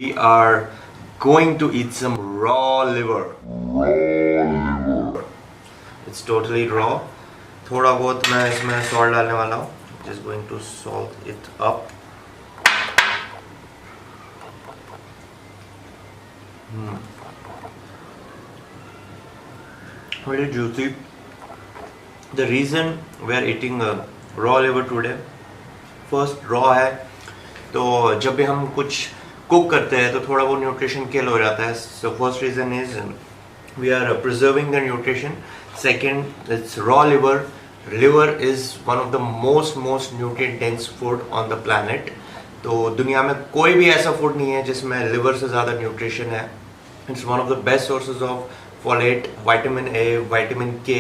We are going to eat some raw liver. It's totally raw. थोड़ा बहुत मैं इसमें salt डालने वाला हूँ. Just going to salt it up. Very juicy. The reason we are eating raw liver today, first raw है, तो जब भी हम कुछ कुक करते हैं तो थोड़ा वो न्यूट्रिशन किल हो जाता है. So first reason is we are preserving the nutrition. Second, it's raw liver. Liver is one of the most nutrient dense food on the planet. तो दुनिया में कोई भी ऐसा फूड नहीं है जिसमें लिवर से ज़्यादा न्यूट्रिशन है. It's one of the best sources of folate, vitamin A, vitamin K,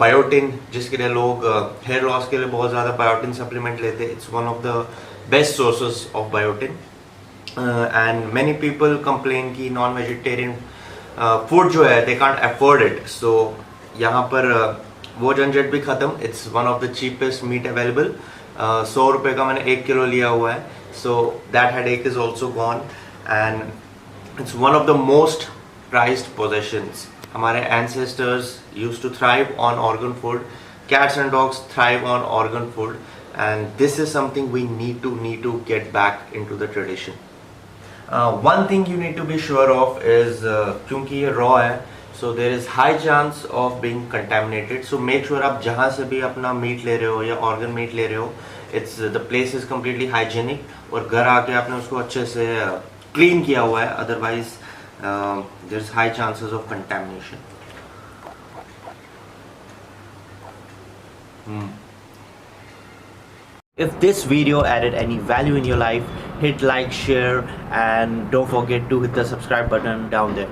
biotin, जिसके लिए लोग हेयर लॉस के लिए बहुत ज़्यादा बायोटिन सप्लीमेंट लेते हैं. It's one of the best sources of biotin. And many people complain कि नॉन वेजिटेरियन फूड जो है they can't afford it. So यहाँ पर वो झंझट भी ख़त्म. It's one of the cheapest meat available. 100 रुपये का मैंने 1 किलो लिया हुआ है. So that headache is also gone and it's one of the most prized possessions. हमारे ancestors used to thrive on organ food. Cats and dogs thrive on organ food, and this is something we need to get back into the tradition. One thing you need to be sure of is क्योंकि ये raw है, so there is high chance of being contaminated. So make sure आप जहाँ से भी अपना meet ले रहे हो या organ meat ले रहे हो, it's the place is completely hygienic और घर आके आपने उसको अच्छे से clean किया हुआ है. Otherwise there's high chances of contamination. If this video added any value in your life, hit like, share, and don't forget to hit the subscribe button down there.